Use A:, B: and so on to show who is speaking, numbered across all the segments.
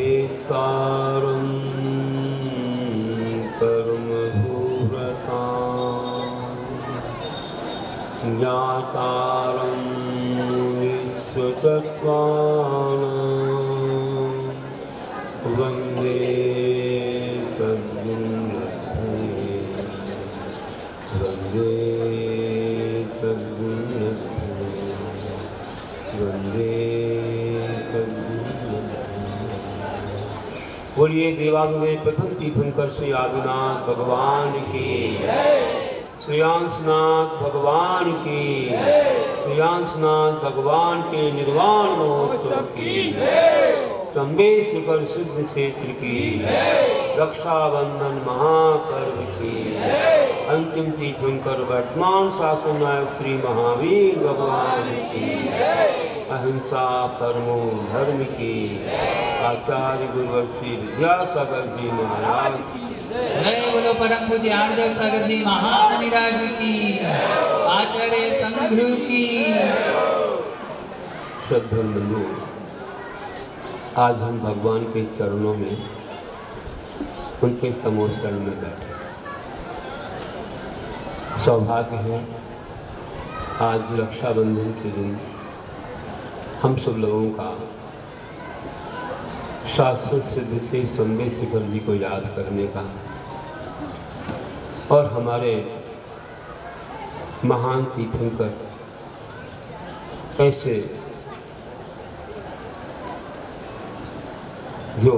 A: वेत्तारं कर्मभूरतां ज्ञातारं विश्वतत्त्वानां वन्दे तद्गुणलब्धये वन्दे तद्गुणलब्धये वन्दे तद्गुणलब्धये। बोलिए देवादिदेव प्रथम तीर्थंकर श्री आदिनाथ भगवान की, श्रेयांसनाथ भगवान की, श्रेयांसनाथ भगवान के निर्वाण महोत्सव की, शंभे शिखर सिद्ध क्षेत्र की, रक्षाबंधन महापर्व की, अंतिम तीर्थंकर वर्तमान शासन नायक श्री महावीर भगवान की, अहिंसा परमो धर्म की, आचार्य गुरुवर श्री विद्यासागर जी महाराज की
B: जय। बोलो परम पूज्य आर्यदेव सागर जी महामुनिराज की, आचार्य संघ की।
A: श्रद्धालु, आज हम भगवान के चरणों में उनके समोर शरण में बैठे। सौभाग्य है आज रक्षाबंधन के दिन हम सब लोगों का शास्त्र सिद्ध से शंभे शिखर जी को याद करने का और हमारे महान तीर्थंकर ऐसे जो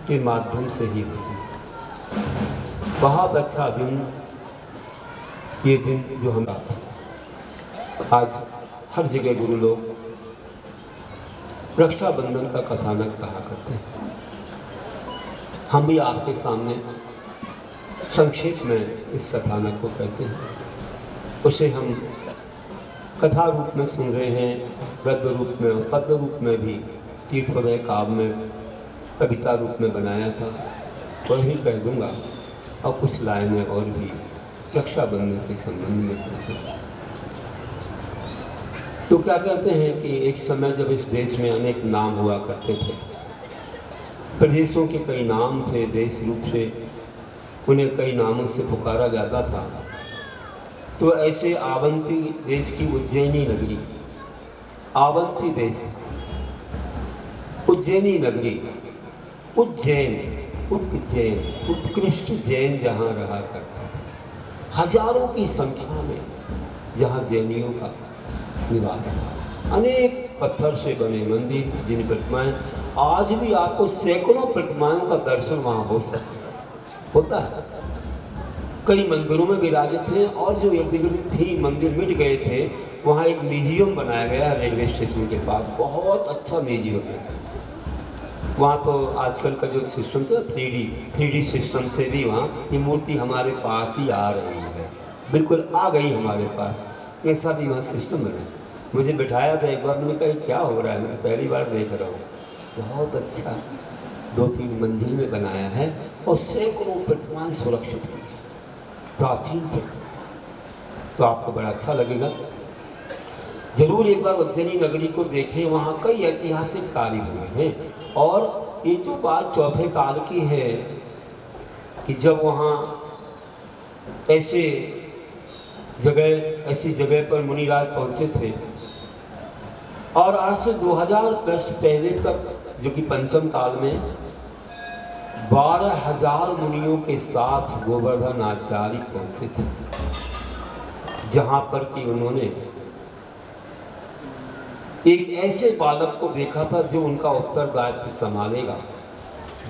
A: के माध्यम से ही होती। बहुत अच्छा दिन, ये दिन जो हम आज हर जगह गुरु लोग रक्षाबंधन का कथानक कहा करते हैं। हम भी आपके सामने संक्षेप में इस कथानक को कहते हैं। उसे हम कथा रूप में सुन रहे हैं, गद्य रूप में, पद्य रूप में भी, तीर्थोदय काव्य में, कविता रूप में बनाया था। वही कह दूंगा और कुछ लाइनें और भी रक्षाबंधन के संबंध में हो सकती। तो क्या कहते हैं कि एक समय जब इस देश में अनेक नाम हुआ करते थे, प्रदेशों के कई नाम थे, देश रूप से उन्हें कई नामों से पुकारा जाता था। तो ऐसे आवंती देश की उज्जैनी नगरी, आवंती देश, उज्जैनी नगरी, उज्जैन, उज्जैन, उत्कृष्ट जैन जहाँ रहा करते थे, हजारों की संख्या में जहाँ जैनियों का निवास था। अनेक पत्थर से बने मंदिर, जिन प्रतिमाएं, आज भी आपको सैकड़ों प्रतिमाओं का दर्शन वहाँ हो सकता होता है। कई मंदिरों में विराजित थे और जो एक थी मंदिर मिट गए थे, वहाँ एक म्यूजियम बनाया गया रेलवे स्टेशन के पास, बहुत अच्छा म्यूजियम है। वहाँ तो आजकल का जो सिस्टम था 3D सिस्टम से भी वहाँ की मूर्ति हमारे पास ही आ रही है, बिल्कुल आ गई हमारे पास। ऐसा भी वहाँ सिस्टम बना। मुझे बिठाया था एक बार, मैंने कहा क्या हो रहा है, मैं पहली बार देख रहा हूँ। बहुत अच्छा 2-3 मंजिल में बनाया है और सैकड़ों प्रतिमाएं सुरक्षित की, प्राचीन प्रतिमा। तो आपको बड़ा अच्छा लगेगा। जरूर एक बार उज्जैनी नगरी को देखें, वहाँ कई ऐतिहासिक कार्य हुए हैं। और ये जो बात चौथे काल की है कि जब वहाँ ऐसी जगह पर मुनिराज पहुँचे थे, और आज से 2000 वर्ष पहले तक, जो कि पंचम काल में 12,000 मुनियों के साथ गोवर्धन आचार्य पहुँचे थे, जहाँ पर कि उन्होंने एक ऐसे बालक को देखा था जो उनका उत्तरदायित्व संभालेगा,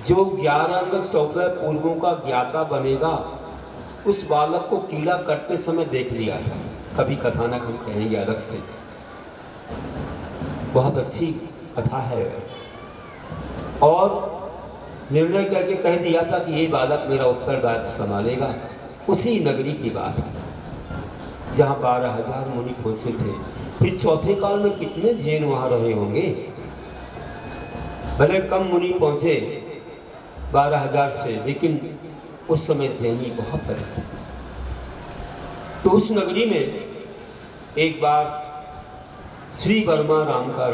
A: जो 11 अंग 14 पूर्वों का ज्ञाता बनेगा। उस बालक को कीड़ा करते समय देख लिया था। कभी कथानक हम कहेंगे अलग से, बहुत अच्छी कथा है। और निर्णय करके कह दिया था कि ये बालक मेरा उत्तरदायित्व संभालेगा। उसी नगरी की बात है जहाँ 12,000 मुनि पहुँचे थे। फिर चौथे काल में कितने जैन वहाँ रहे होंगे, भले कम मुनि पहुँचे 12,000 से, लेकिन उस समय जैनी बहुत अधिक। तो उस नगरी में एक बार श्री वर्मा नाम का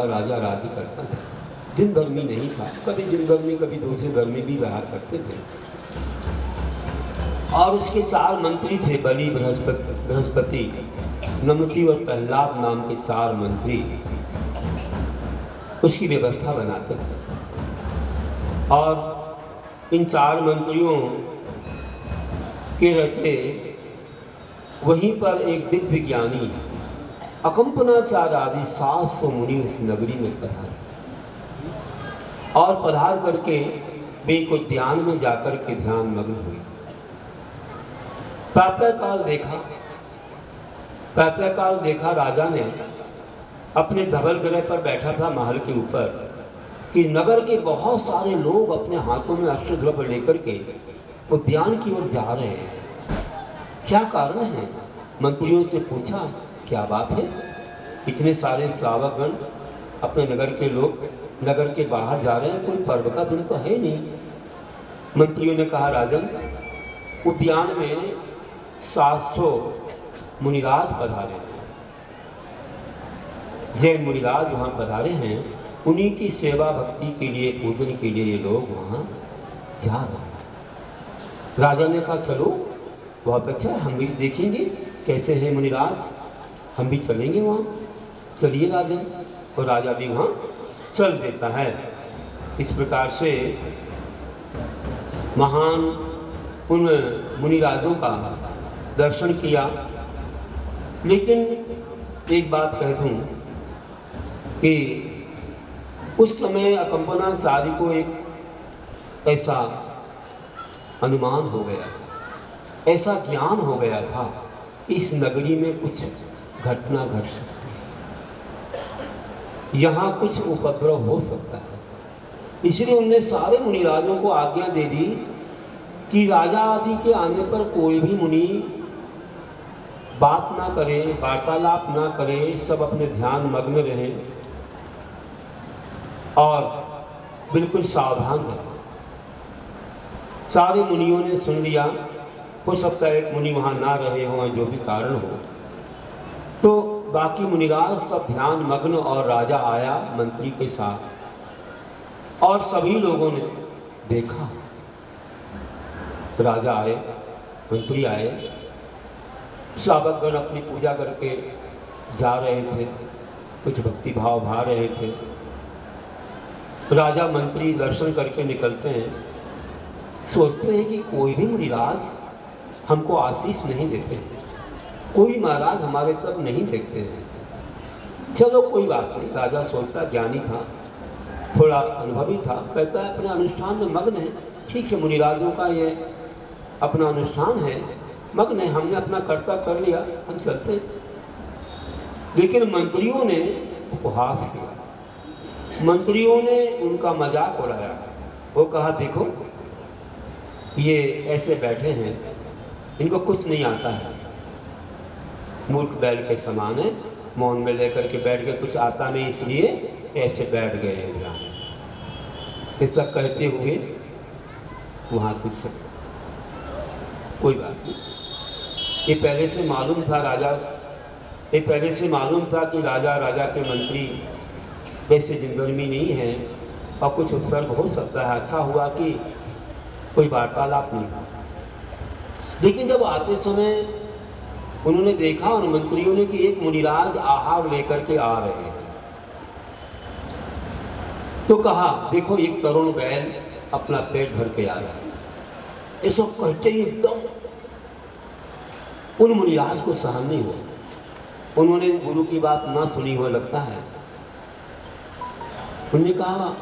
A: राजा राज्य करता था। जिनधर्मी नहीं था, कभी जिनधर्मी कभी दूसरे धर्मी भी रहा करते थे। और उसके 4 मंत्री थे, बलि, बृहस्पति, नमची और प्रहलाद नाम के 4 मंत्री उसकी व्यवस्था बनाते थे। और इन 4 मंत्रियों के रहते वहीं पर एक दिव्य ज्ञानी अकंपनाचार्य आदि 700 मुनि उस नगरी में पधारे और पधार करके वे को ध्यान में जाकर के ध्यान मग्न हुए। प्रातःकाल देखा राजा ने अपने धवल ग्रह पर बैठा था महल के ऊपर कि नगर के बहुत सारे लोग अपने हाथों में अष्टध्वज लेकर के उद्यान की ओर जा रहे हैं। क्या कारण है? मंत्रियों से पूछा, क्या बात है? इतने सारे श्रावकगण अपने नगर के लोग नगर के बाहर जा रहे हैं, कोई पर्व का दिन तो है नहीं। मंत्रियों ने कहा, राजन, उद्यान में 700 मुनिराज पधारे हैं, जैन मुनिराज वहाँ पधारे हैं। उन्हीं की सेवा भक्ति के लिए, पूजन के लिए ये लोग वहाँ जा रहे हैं। राजा ने कहा, चलो बहुत अच्छा, हम भी देखेंगे कैसे हैं मुनिराज, हम भी चलेंगे वहाँ। चलिए राजन। और राजा भी वहाँ चल देता है। इस प्रकार से महान उन मुनिराजों का दर्शन किया। लेकिन एक बात कह दूं कि उस समय अकंपनाचार्य को एक ऐसा अनुमान हो गया था, ऐसा ज्ञान हो गया था कि इस नगरी में कुछ घटना घट सकती है, यहाँ कुछ उपद्रव हो सकता है। इसलिए उन्होंने सारे मुनिराजों को आज्ञा दे दी कि राजा आदि के आने पर कोई भी मुनि बात ना करे, वार्तालाप ना करे, सब अपने ध्यान मग्न रहें और बिल्कुल सावधान रहें। सारे मुनियों ने सुन लिया। हो सकता है एक मुनि वहाँ ना रहे हों, जो भी कारण हो, तो बाकी मुनिराज सब ध्यान मग्न और राजा आया मंत्री के साथ और सभी लोगों ने देखा। राजा आए, मंत्री आए, श्रावकगण अपनी पूजा करके जा रहे थे, कुछ भक्ति भाव भा रहे थे। राजा मंत्री दर्शन करके निकलते हैं, सोचते हैं कि कोई भी मुनिराज हमको आशीष नहीं देते, कोई महाराज हमारे तरफ नहीं देखते हैं। चलो कोई बात नहीं, राजा सोचता, ज्ञानी था, थोड़ा अनुभवी था, कहता है अपने अनुष्ठान में मग्न है, ठीक है, मुनिराजों का ये अपना अनुष्ठान है, मग्न है, हमने अपना कर्तव्य कर लिया, हम चलते। लेकिन मंत्रियों ने उपहास किया, मंत्रियों ने उनका मजाक उड़ाया। वो कहा, देखो ये ऐसे बैठे हैं, इनको कुछ नहीं आता है, मूर्ख बैल के समान है, मौन में लेकर के बैठ के कुछ आता नहीं, इसलिए ऐसे बैठ गए हैं यहाँ। ऐसा कहते हुए वहाँ से चल, कोई बात नहीं। ये पहले से मालूम था कि राजा के मंत्री वैसे जिंदगी नहीं है और कुछ उपसर्ग हो सकता है। अच्छा हुआ कि कोई वार्तालाप नहीं। लेकिन जब आते समय उन्होंने देखा उन मंत्रियों ने कि एक मुनिराज आहार लेकर के आ रहे हैं, तो कहा, देखो एक तरुण बैल अपना पेट भर के आ रहा है। ऐसा कहते ही एकदम उन मुनिराज को सहन नहीं हुआ। उन्होंने गुरु की बात ना सुनी हो लगता है। उन्होंने कहा,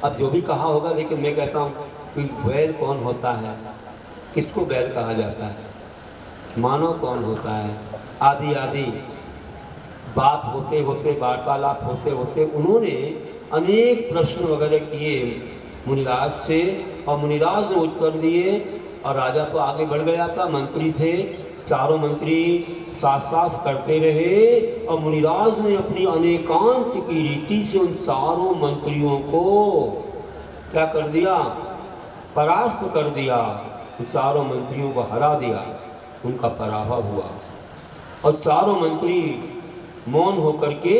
A: अब जो भी कहा होगा, लेकिन मैं कहता हूँ कि बैल कौन होता है, किसको बैल कहा जाता है, मानव कौन होता है, आदि आदि बात होते होते, वार्तालाप होते होते उन्होंने अनेक प्रश्न वगैरह किए मुनिराज से और मुनिराज ने उत्तर दिए और राजा तो आगे बढ़ गया था। मंत्री थे, चारों मंत्री साथ साथ करते रहे और मुनिराज ने अपनी अनेकांत की रीति से उन चारों मंत्रियों को क्या कर दिया, परास्त कर दिया। उन चारों मंत्रियों को हरा दिया, उनका पराभव हुआ और चारों मंत्री मौन होकर के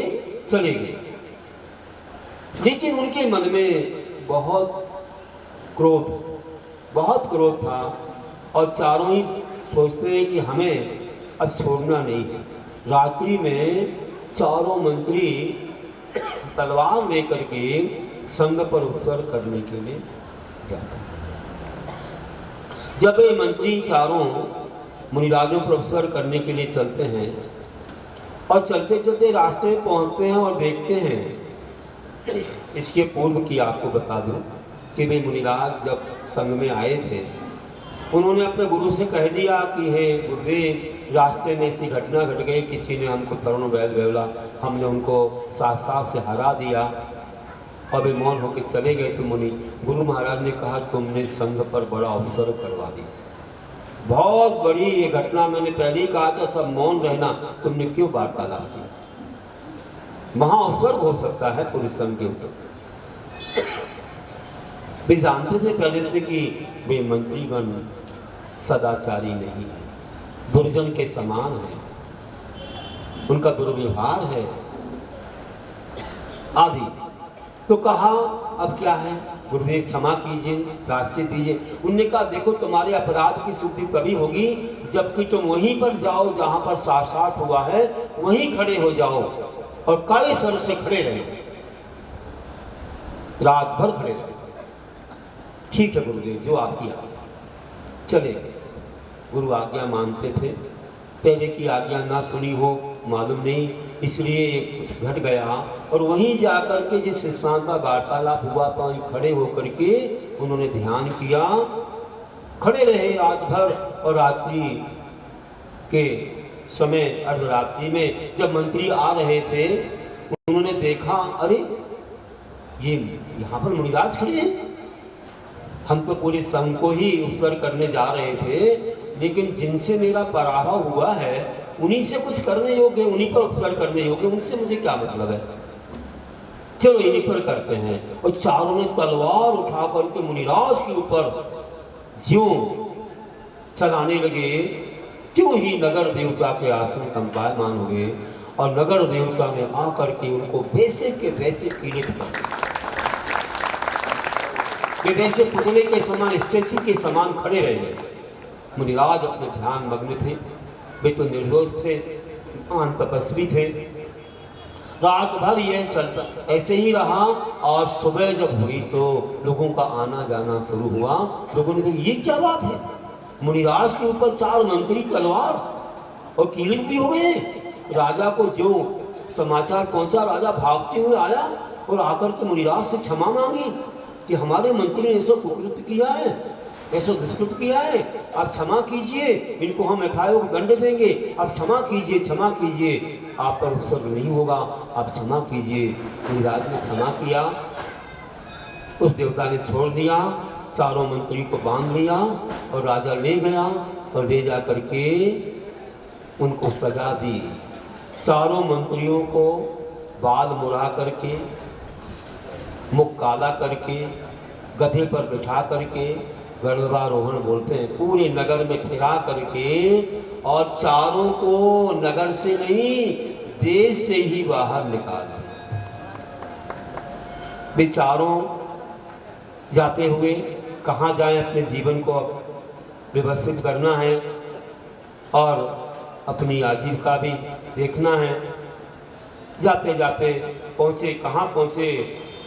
A: चले गए। लेकिन उनके मन में बहुत क्रोध था और चारों ही सोचते हैं कि हमें अब छोड़ना नहीं है। रात्रि में चारों मंत्री तलवार लेकर के संग पर उत्सर्ग करने के लिए जाते हैं। जब ये मंत्री चारों मुनिराजों पर उत्सर्ग करने के लिए चलते हैं और चलते चलते रास्ते में पहुंचते हैं और देखते हैं, इसके पूर्व की आपको बता दूं कि वे मुनिराज जब संग में आए थे, उन्होंने अपने गुरु से कह दिया कि हे गुरुदेव, रास्ते में ऐसी घटना घट गई, किसी ने हमको तरुण वैद वेवला, हमने उनको साथ से हरा दिया और वे मौन होकर चले गए। तो मुनि गुरु महाराज ने कहा, तुमने संघ पर बड़ा अवसर करवा दिया, बहुत बड़ी ये घटना, मैंने पहले ही कहा था सब मौन रहना, तुमने क्यों वार्तालाप किया? महाअवसर हो सकता है पूरे संघ के ऊपर। वे जानते थे पहले से कि वे मंत्रीगण सदाचारी नहीं, दुर्जन के समान है, उनका दुर्व्यवहार है आदि। तो कहा अब क्या है गुरुदेव, क्षमा कीजिए, प्रायश्चित दीजिए। उनने कहा देखो, तुम्हारे अपराध की शुद्धि तभी होगी जबकि तुम वहीं पर जाओ जहां पर साक्षात हुआ है, वहीं खड़े हो जाओ और कई सर से खड़े रहे, रात भर खड़े रहे। ठीक है गुरुदेव, जो आपकी आज्ञा। चले, गुरु आज्ञा मानते थे, पहले की आज्ञा ना सुनी हो मालूम नहीं, इसलिए कुछ घट गया और वहीं जाकर के जिस स्थान पर वार्तालाप हुआ था वहीं खड़े होकर के उन्होंने ध्यान किया, खड़े रहे रात भर। और रात्रि के समय, अर्धरात्रि में जब मंत्री आ रहे थे, उन्होंने देखा, अरे ये यहाँ पर मुनिराज खड़े हैं, हम तो पूरे संघ को ही उत्सर्ग करने जा रहे थे, लेकिन जिनसे मेरा पराभव हुआ है उन्हीं से कुछ करने योग्य, उन्हीं पर उत्सर्ग करने योग्य, उनसे मुझे क्या मतलब है, चलो इन्हीं पर करते हैं। और चारों ने तलवार उठा करके मुनिराज के ऊपर ज्यों चलाने लगे, त्यों ही नगर देवता के आसन कंपायमान हुए और नगर देवता ने आकर के उनको वैसे के वैसे पीड़ित कर दिया। वे वैसे पुतले के समान, स्टैचू के समान खड़े रहे। मुनिराज अपने ध्यान मग्न थे, वे तो निर्दोष थे, महान तपस्वी थे। रात भर यह चलता ऐसे ही रहा और सुबह जब हुई तो लोगों का आना जाना शुरू हुआ। लोगों ने देखा ये क्या बात है, मुनिराज के ऊपर 4 मंत्री तलवार और कीड़े भी हो गए। राजा को जो समाचार पहुंचा, राजा भागते हुए आया और आकर के मुनिराज से क्षमा मांगी कि हमारे मंत्री ने ऐसा कुकृत्य किया है, ऐसा दुष्कृत किया है, आप क्षमा कीजिए, इनको हम यथायोग दंड देंगे, आप क्षमा कीजिए, क्षमा कीजिए, आप पर उत्सर्ग नहीं होगा, आप क्षमा कीजिए। मुनिराज ने क्षमा किया, उस देवता ने छोड़ दिया, चारों मंत्री को बांध लिया और राजा ले गया और ले जा करके उनको सजा दी। चारों मंत्रियों को बाल मुड़ा करके, मुख काला करके, गधे पर बिठा करके, गरुड़ारोहण बोलते हैं, पूरे नगर में फिरा करके और चारों को नगर से नहीं देश से ही बाहर निकाल दिया। वे चारों जाते हुए कहाँ जाएं, अपने जीवन को व्यवस्थित करना है और अपनी आजीविका भी देखना है। जाते जाते पहुँचे, कहाँ पहुँचे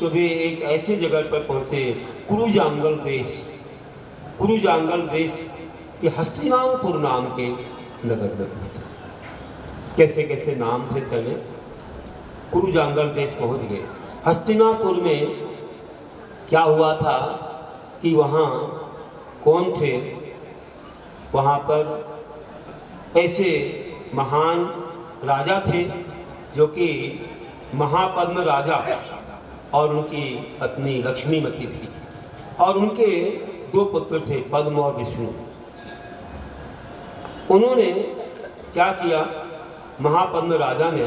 A: तो वे एक ऐसी जगह पर पहुँचे, कुरुजांगल देश, कुरुजांगल देश के हस्तिनापुर नाम के नगर में पहुँचे। कैसे कैसे नाम थे पहले, कुरुजांगल देश पहुँच गए। हस्तिनापुर में क्या हुआ था कि वहाँ कौन थे, वहाँ पर ऐसे महान राजा थे जो कि महापद्म राजा और उनकी पत्नी लक्ष्मीमती थी और उनके 2 पुत्र थे, पद्म और विष्णु। उन्होंने क्या किया, महापद्म राजा ने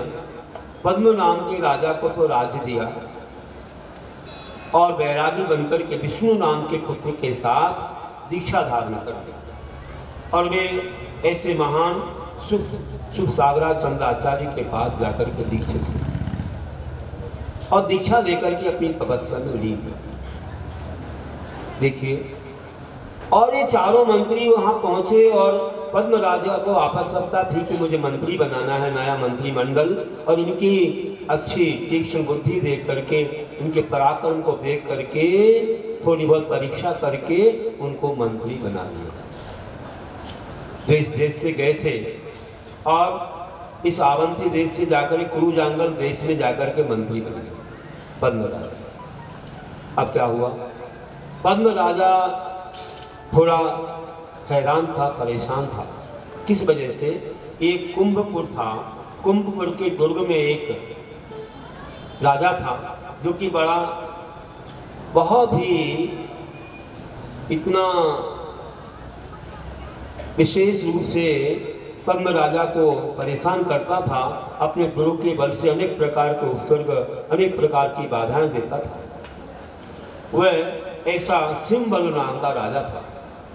A: पद्म नाम के राजा को तो राज्य दिया और बैरागी बनकर के विष्णु नाम के पुत्र के साथ दीक्षा धारण कर ली और वे ऐसे महान शिव सागराचंद आचार्य के पास जाकर के दीक्षित हुए और दीक्षा लेकर के अपनी तपस्या में लीन हुए। देखिए, और ये चारों मंत्री वहाँ पहुँचे और पद्म राजा को आवश्यकता थी कि मुझे मंत्री बनाना है, नया मंत्रिमंडल, और इनकी अच्छी तीक्ष्ण बुद्धि देख करके, इनके पराक्रम को देख करके, थोड़ी बहुत परीक्षा करके उनको मंत्री बना दिया। जो इस देश से गए थे और इस आवंती देश से जाकर कुरु जांगल देश में जाकर के मंत्री बन गए पद्म राजा। अब क्या हुआ, पद्म राजा थोड़ा हैरान था, परेशान था। किस वजह से? एक कुंभपुर था, कुंभपुर के दुर्ग में एक राजा था जो कि बड़ा बहुत ही इतना विशेष रूप से पद्म राजा को परेशान करता था। अपने दुर्ग के बल से अनेक प्रकार के उत्सर्ग, अनेक प्रकार की बाधाएं देता था। वह ऐसा सिंबल नाम का राजा था।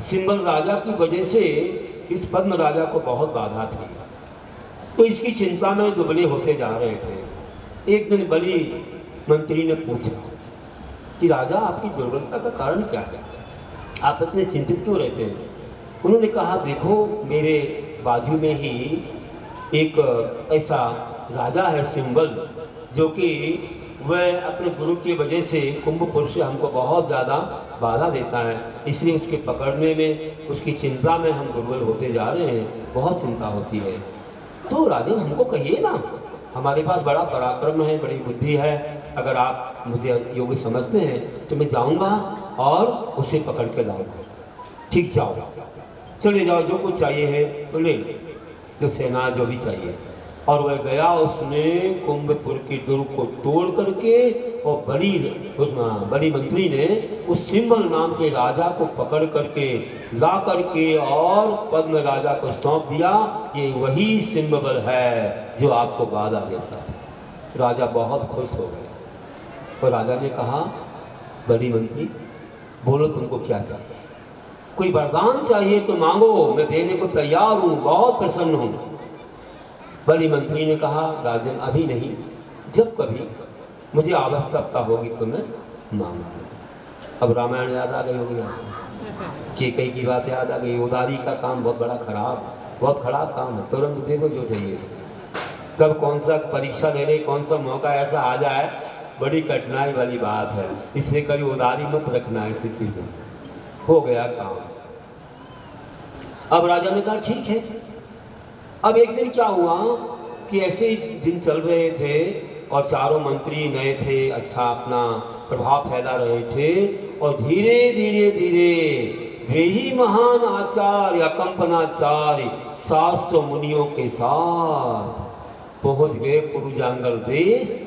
A: सिंबल राजा की वजह से इस पद्म राजा को बहुत बाधा थी, तो इसकी चिंता में दुबले होते जा रहे थे। एक दिन बली मंत्री ने पूछा कि राजा, आपकी दुर्बलता का कारण क्या है, आप इतने चिंतित क्यों रहते हैं? उन्होंने कहा, देखो मेरे बाजू में ही एक ऐसा राजा है सिंबल, जो कि वह अपने गुरु की वजह से कुंभपुर से हमको बहुत ज़्यादा बाधा देता है, इसलिए उसके पकड़ने में, उसकी चिंता में हम दुर्बल होते जा रहे हैं, बहुत चिंता होती है। तो राजन हमको कहिए ना, हमारे पास बड़ा पराक्रम है, बड़ी बुद्धि है, अगर आप मुझे योग्य समझते हैं तो मैं जाऊंगा और उसे पकड़ के लाऊंगा। ठीक, जाओ, चले जाओ, जो कुछ चाहिए है तो ले लो, जो सेना जो भी चाहिए। और वह गया, उसने कुंभपुर की दुर्ग को तोड़ करके, और बड़ी मंत्री ने उस सिंबल नाम के राजा को पकड़ करके ला करके और पद्म राजा को सौंप दिया। ये वही सिंबल है जो आपको बाधा देता है। राजा बहुत खुश हो गए और राजा ने कहा, बड़ी मंत्री बोलो तुमको क्या चाहिए, कोई वरदान चाहिए तो मांगो, मैं देने को तैयार हूँ, बहुत प्रसन्न हूँ। बड़ी मंत्री ने कहा, राजन अभी नहीं, जब कभी मुझे आवश्यकता होगी तो मैं मांगूंगा। अब रामायण याद आ गई होगी आपको, कई की बात याद आ गई। उदारी का काम बहुत बड़ा बहुत खराब काम है, तुरंत दे दो जो चाहिए इसको। कब कौन सा परीक्षा ले रहे, कौन सा मौका ऐसा आ जाए, बड़ी कठिनाई वाली बात है, इसलिए कभी उदारी मत रखना ऐसी चीज़ें। हो गया काम। अब राजा ने कहा ठीक है। अब एक दिन क्या हुआ कि ऐसे ही दिन चल रहे थे और चारों मंत्री नए थे, अच्छा अपना प्रभाव फैला रहे थे, और धीरे धीरे धीरे वे ही महान आचार्य अकंपनाचार्य 700 मुनियों के साथ पहुंच गए कुरुजांगल देश,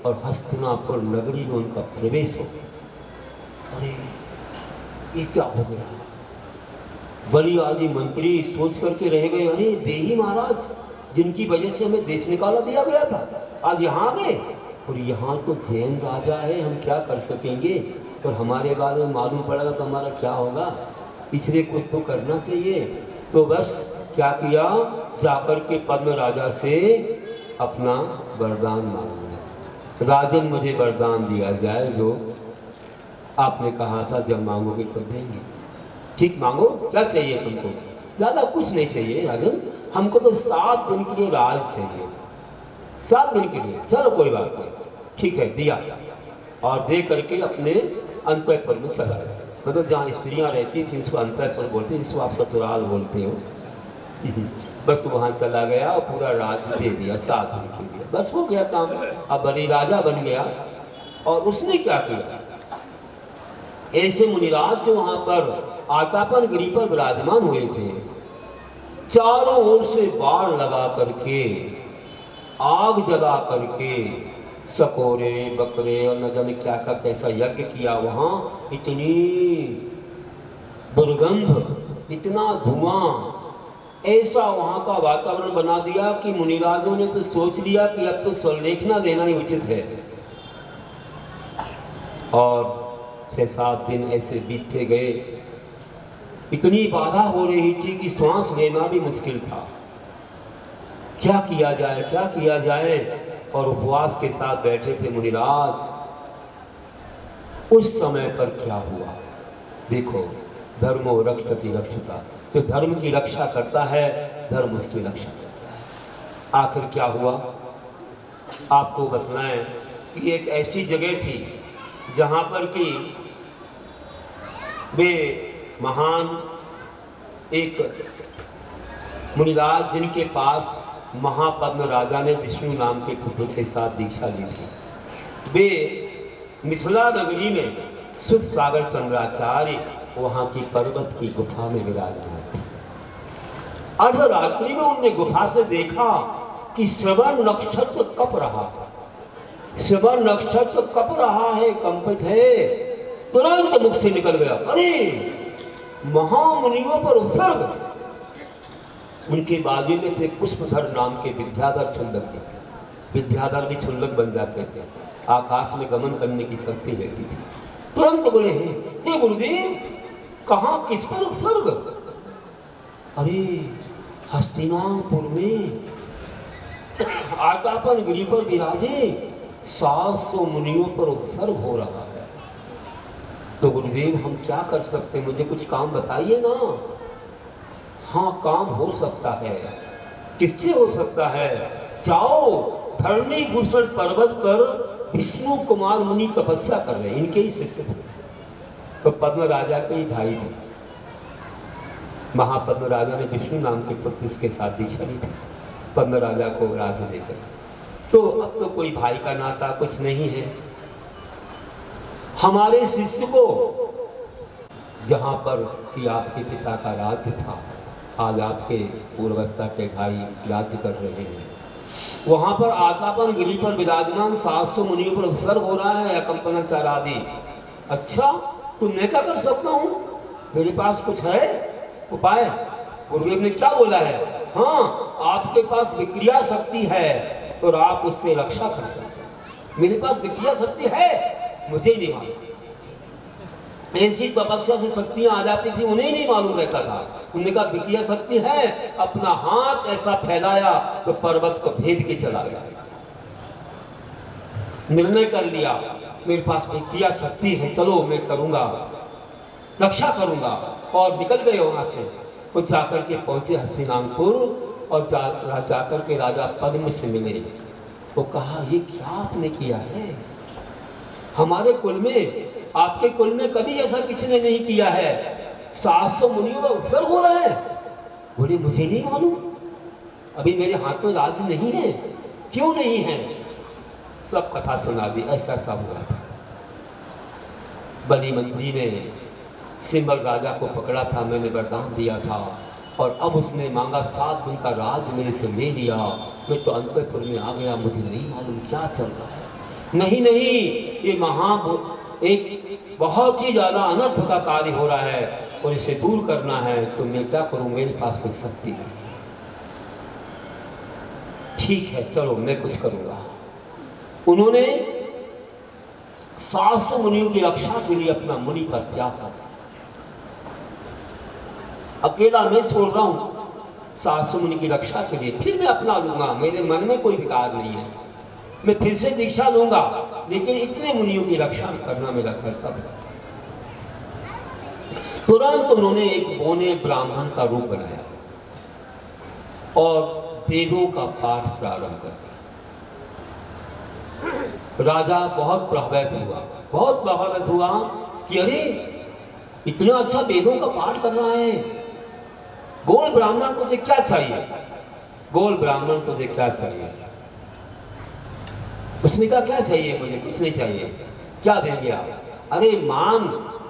A: और हस्तिनापुर नगरी में उनका प्रवेश हो गया। अरे ये क्या हो गया? बड़ी आदि मंत्री सोच करके रह गए, अरे देही महाराज जिनकी वजह से हमें देश निकाला दिया गया था, आज यहाँ आ गए, और यहाँ तो जैन राजा है, हम क्या कर सकेंगे, और हमारे बारे में मालूम पड़ेगा तो हमारा क्या होगा, इसलिए कुछ तो करना चाहिए। तो बस क्या किया, जाकर के पद्म राजा से अपना वरदान मांगा। राजन मुझे वरदान दिया जाए जो आपने कहा था, जब मांगोगे तो देंगे। ठीक, मांगो, क्या चाहिए तुमको? ज़्यादा कुछ नहीं चाहिए राजन, हमको तो 7 दिन के लिए राज चाहिए, 7 दिन के लिए। चलो कोई बात नहीं, ठीक है, दिया। और दे करके अपने अंतःपुर में चला गया। मतलब जहाँ स्त्रियाँ रहती थी इसको अंतःपुर बोलते हैं, जिसको आप ससुराल बोलते हो। बस वहाँ चला गया और पूरा राज दे दिया 7 दिन के लिए, बस हो गया काम। अब बड़ी राजा बन गया। और उसने क्या किया, ऐसे मुनिराज जो वहाँ पर आतापन गिरी पर विराजमान हुए थे, चारों ओर से बाण लगा करके, आग जला करके, सकोरे बकरे और न जाने क्या का कैसा यज्ञ किया। वहाँ इतनी दुर्गंध, इतना धुआं, ऐसा वहाँ का वातावरण बना दिया कि मुनिराजों ने तो सोच लिया कि अब तो संलेखना लेना ही उचित है। और 6-7 दिन ऐसे बीतते गए, इतनी बाधा हो रही थी कि सांस लेना भी मुश्किल था। क्या किया जाए, क्या किया जाए। और उपवास के साथ बैठे थे मुनिराज। उस समय पर क्या हुआ, देखो, धर्मो रक्षति रक्षता, जो धर्म की रक्षा करता है धर्म उसकी रक्षा करता है। आखिर क्या हुआ आपको बतलाएं कि एक ऐसी जगह थी जहाँ पर कि वे महान एक मुनिराज जिनके पास महापद्म राजा ने विष्णु नाम के पुत्र के साथ दीक्षा ली थी, वे मिथिला नगरी में सुध सागर चंद्राचार्य वहाँ की पर्वत की गुफा में विराजमान थे। अर्धरात्रि में उनने गुफा से देखा कि श्रवण नक्षत्र कप रहा है, श्रवण नक्षत्र कप रहा है, कंपित है। तुरंत मुख से निकल गया, अरे महामुनियों पर उपसर्ग। उनके बाजू में थे पुष्पधर नाम के विद्याधर छुंदक जी। विद्याधर भी छुंदक बन जाते थे, आकाश में गमन करने की शक्ति रहती थी। तुरंत बोले, हे गुरुदेव, कहाँ किस पर उपसर्ग? अरे हस्तिनापुर में आटापन गिरी पर विराजे 700 मुनियों पर उपसर्ग हो रहा है। तो गुरुदेव हम क्या कर सकते, मुझे कुछ काम बताइए ना। हाँ, काम हो सकता है। किससे हो सकता है? जाओ, धरणी भूषण पर्वत पर विष्णु कुमार मुनि तपस्या कर रहे, इनके ही शिष्य थे। तो पद्म राजा के ही भाई थे। महापद्म राजा ने विष्णु नाम के पुत्र के साथ दीक्षा ली थी, पद्म राजा को राज्य देकर। तो अब तो कोई भाई का नाता कुछ नहीं है। हमारे शिष्य को जहाँ पर कि आपके पिता का राज्य था, आज आपके पूर्वस्था के भाई राज्य कर रहे हैं, वहाँ पर आतापन गिरी पर विराजमान 700 मुनियों पर उपसर्ग हो रहा है, कंपनाचार आदि। अच्छा, तो मैं क्या कर सकता हूँ? मेरे पास कुछ है उपाय? गुरुदेव ने क्या बोला है? हाँ, आपके पास विक्रिया शक्ति है और आप उससे रक्षा कर सकते हैं। मेरे पास विक्रिया शक्ति है, मुझे नहीं मालूम। ऐसी तपस्या से शक्तियां आ जाती थी, उन्हें नहीं मालूम रहता था। उन्होंने कहा विक्रिया शक्ति है, अपना हाथ ऐसा फैलाया तो पर्वत को भेद के चला गया। निर्णय कर लिया, मेरे पास विक्रिया शक्ति है, चलो मैं करूंगा, रक्षा करूंगा। और निकल गए वहां से। वो जाकर के पहुंचे हस्तिनापुर और जाकर के राजा पद्म से मिले। वो कहा, ये क्या आपने किया है? हमारे कुल में, आपके कुल में कभी ऐसा किसी ने नहीं किया है। 700 मुनियों का उपसर्ग हो रहा है। बोले, मुझे नहीं मालूम, अभी मेरे हाथ में राज नहीं है। क्यों नहीं है? सब कथा सुना दी, ऐसा ऐसा हुआ था। बली मंत्री ने सिंबल राजा को पकड़ा था, मैंने वरदान दिया था, और अब उसने मांगा 7 दिन का राज मेरे से ले लिया। मैं तो अंतपुर में आ गया, मुझे नहीं मालूम क्या चल रहा है। नहीं नहीं, ये एक बहुत ही ज़्यादा अनर्थ का कार्य हो रहा है और इसे दूर करना है। तो मैं क्या करूं, मेरे पास कोई शक्ति नहीं। ठीक है, चलो मैं कुछ करूंगा। उन्होंने 700 मुनियों की रक्षा के लिए अपना मुनि पद त्याग कर दिया। अकेला मैं छोड़ रहा हूं 700 मुनि की रक्षा के लिए, फिर मैं अपना लूंगा। मेरे मन में कोई विकार नहीं है, मैं फिर से दीक्षा लूंगा, लेकिन इतने मुनियों की रक्षा करना मेरा कर्तव्य है। तुरंत उन्होंने एक बौने ब्राह्मण का रूप बनाया और वेदों का पाठ प्रारंभ कर दिया। राजा बहुत प्रभावित हुआ कि अरे इतना अच्छा वेदों का पाठ कर रहा है। गोल ब्राह्मण, तुझे क्या चाहिए? गोल ब्राह्मण, तुझे क्या चाहिए? उसने कहा, क्या चाहिए? मुझे कुछ नहीं चाहिए। क्या देंगे आप? अरे मांग,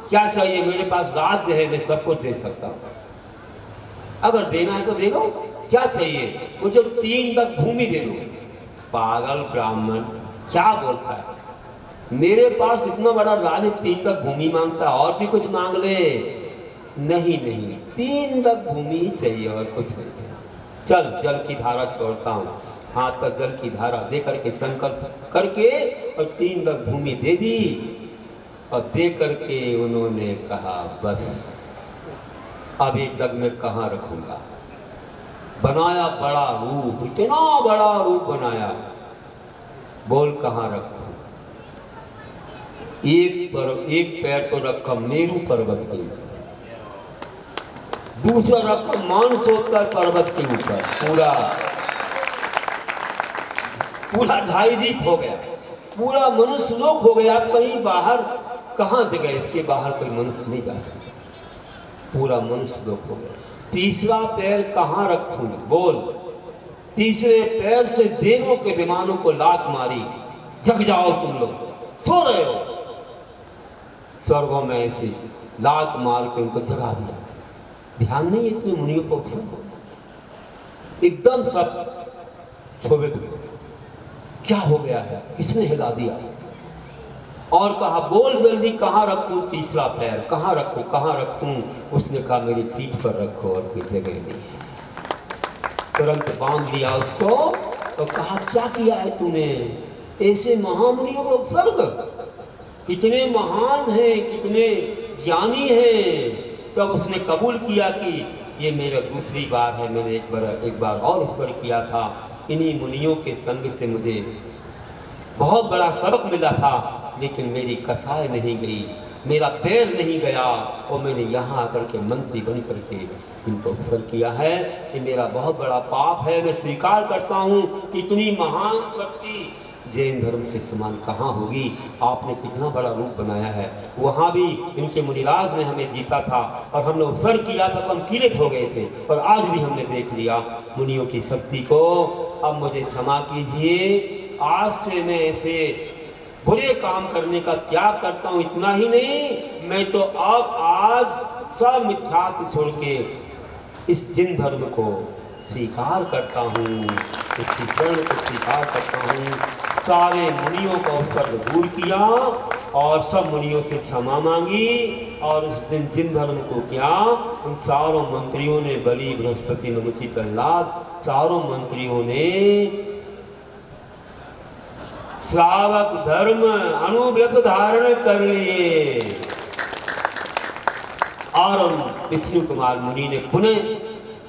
A: क्या चाहिए? मेरे पास राज्य है, मैं सब कुछ दे सकता हूँ, अगर देना है तो दे दो। क्या चाहिए? मुझे 3 तक भूमि दे दो। पागल ब्राह्मण, क्या बोलता है? मेरे पास इतना बड़ा राज्य, 3 तक भूमि मांगता, और भी कुछ मांग ले। नहीं नहीं, 3 तक भूमि ही चाहिए और कुछ नहीं चाहिए। चल, जल की धारा छोड़ता हूँ। हाथ पर जल की धारा दे करके संकल्प करके और 3 लग भूमि दे दी। और दे करके उन्होंने कहा, बस अब 1 लग में कहाँ रखूंगा, बनाया बड़ा रूप, इतना बड़ा रूप बनाया, बोल कहाँ रखूं? एक पैर तो रखा मेरू पर्वत के ऊपर, दूसरा रखा मानसरोवर पर्वत के ऊपर, पूरा 2.5 हो गया, पूरा मनुष्य लोक हो गया। आप कहीं बाहर कहाँ से गए? इसके बाहर कोई मनुष्य नहीं जा सकता, पूरा मनुष्य लोक हो गया। तीसरा पैर कहाँ रखूं? बोल। तीसरे पैर से देवों के विमानों को लात मारी, जग जाओ तुम लोग, सो रहे हो। स्वर्गों में ऐसे लात मार के उनको जगा दिया। ध्यान नहीं, इतने मुनियों को अवसर हो, एकदम सब शोभित हुए। क्या हो गया है? किसने हिला दिया? और कहा बोल जल्दी, कहाँ रखूं तीसरा पैर? कहाँ रखूं, कहाँ रखूं? उसने कहा मेरी पीठ पर रखो, और कोई जगह नहीं है। तुरंत बांध लिया उसको तो कहा क्या किया है तूने? ऐसे महामुनियों को उपसर्ग, कितने महान हैं, कितने ज्ञानी हैं। तब उसने कबूल किया कि ये मेरा दूसरी बार है, मैंने एक बार और उपसर्ग किया था। इन्हीं मुनियों के संग से मुझे बहुत बड़ा सबक मिला था, लेकिन मेरी कसाय नहीं गई, मेरा पैर नहीं गया, और मैंने यहाँ आकर के मंत्री बन करके इनको अवसर किया है। ये मेरा बहुत बड़ा पाप है। मैं स्वीकार करता हूँ कि इतनी महान शक्ति जैन धर्म के समान कहाँ होगी। आपने कितना बड़ा रूप बनाया है। वहाँ भी इनके मुनिराज ने हमें जीता था, और हमने अवसर किया था तो हम किलित हो गए थे, और आज भी हमने देख लिया मुनियों की शक्ति को। अब मुझे क्षमा कीजिए, आज से मैं ऐसे बुरे काम करने का त्याग करता हूँ। इतना ही नहीं, मैं तो अब आज सब मिथ्यात्व छोड़ के इस जिन धर्म को स्वीकार करता हूँ, इसकी शरण को स्वीकार करता हूँ। सारे मुनियों को अवसर दूर किया और सब मुनियों से क्षमा मांगी, और उस दिन जिन धर्म को किया, उन सारों मंत्रियों ने, बलि, बृहस्पति, नमुची, प्रहलाद, सारों मंत्रियों ने श्रावक धर्म अनुव्रत धारण कर लिए। और विष्णु कुमार मुनि ने पुनः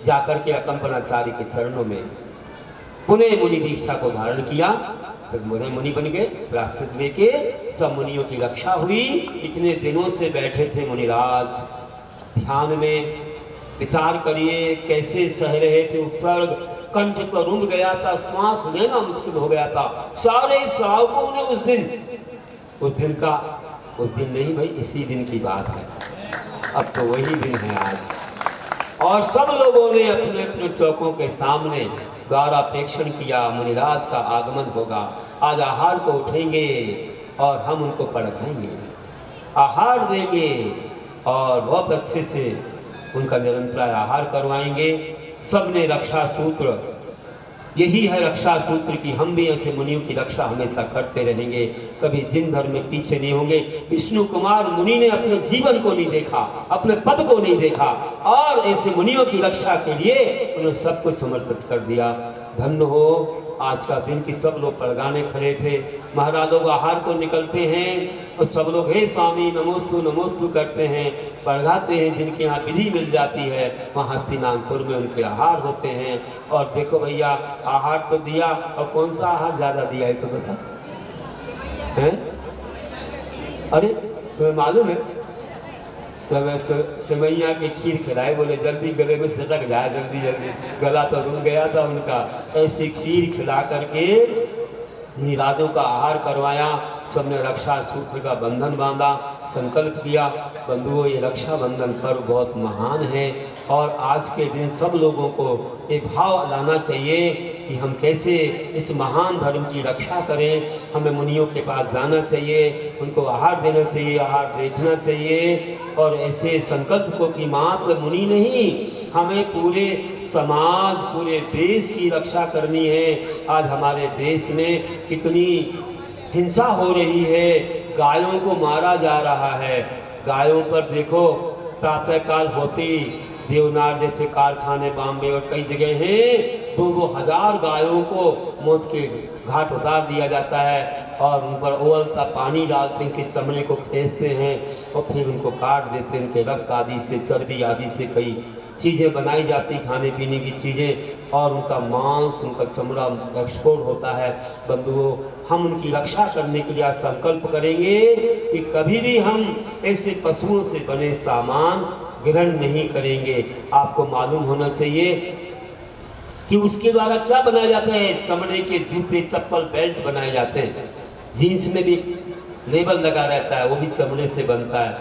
A: जाकर के अकंपनाचार्य के चरणों में पुनः मुनि दीक्षा को धारण किया। तो मुनि बन गए, प्रायश्चित लेके सब मुनियों की रक्षा हुई। इतने दिनों से बैठे थे मुनिराज ध्यान में, विचार करिए कैसे सह रहे थे उपसर्ग, कंठ तो रुंध गया था, श्वास लेना मुश्किल हो गया था। सारे श्रावकों ने उस दिन नहीं भाई, इसी दिन की बात है, अब तो वही दिन है आज। और सब लोगों ने अपने अपने चौकों के सामने द्वारापेक्षण किया, मुनिराज का आगमन होगा, आज आहार को उठेंगे और हम उनको पढ़ाएंगे, आहार देंगे और बहुत अच्छे से उनका निरंतर आहार करवाएंगे। सबने रक्षा सूत्र, यही है रक्षा सूत्र की हम भी ऐसे मुनियों की रक्षा हमेशा करते रहेंगे, कभी जिन धर्म में पीछे नहीं होंगे। विष्णु कुमार मुनि ने अपने जीवन को नहीं देखा, अपने पद को नहीं देखा, और ऐसे मुनियों की रक्षा के लिए उन्होंने सब कुछ समर्पित कर दिया। धन्य हो आज का दिन कि सब लोग पड़गाने खड़े थे, महाराज लोग आहार को निकलते हैं और सब लोग हे स्वामी नमोस्तु नमोस्तु करते हैं, पढ़ाते हैं। जिनके यहाँ विधि मिल जाती है वहाँ हस्तिनापुर में उनके आहार होते हैं। और देखो भैया आहार तो दिया, और कौन सा आहार ज़्यादा दिया है तो बता हैं? अरे तुम्हें मालूम है, सेवैया की खीर खिलाए, बोले जल्दी गले में सटक जाए, जल्दी जल्दी, गला तो रुक गया था उनका। ऐसी खीर खिला करके राजों का आहार करवाया। सबने रक्षा सूत्र का बंधन बांधा, संकल्प किया। बंधुओं, ये रक्षा बंधन पर्व बहुत महान है, और आज के दिन सब लोगों को ये भाव लाना चाहिए कि हम कैसे इस महान धर्म की रक्षा करें। हमें मुनियों के पास जाना चाहिए, उनको आहार देना चाहिए, आहार देखना चाहिए, और ऐसे संकल्प को कि मात्र मुनि नहीं, हमें पूरे समाज, पूरे देश की रक्षा करनी है। आज हमारे देश में कितनी हिंसा हो रही है, गायों को मारा जा रहा है। गायों पर देखो प्रातःकाल होती देवनार जैसे कारखाने बॉम्बे और कई जगह हैं, 2-2 हज़ार गायों को मौत के घाट उतार दिया जाता है, और उन पर उबलता पानी डालते हैं, उनके चमड़े को खींचते हैं और फिर उनको काट देते हैं। उनके रक्त आदि से, चर्बी आदि से कई चीज़ें बनाई जाती, खाने पीने की चीज़ें, और उनका मांस, उनका चमड़ा एक्सपोर्ट होता है। बंधुओं, हम उनकी रक्षा करने के लिए आज संकल्प करेंगे कि कभी भी हम ऐसे पशुओं से बने सामान ग्रहण नहीं करेंगे। आपको मालूम होना चाहिए कि उसके द्वारा क्या बनाया जाता है। चमड़े के जूते, चप्पल, बेल्ट बनाए जाते हैं। जीन्स में भी लेबल लगा रहता है, वो भी चमड़े से बनता है।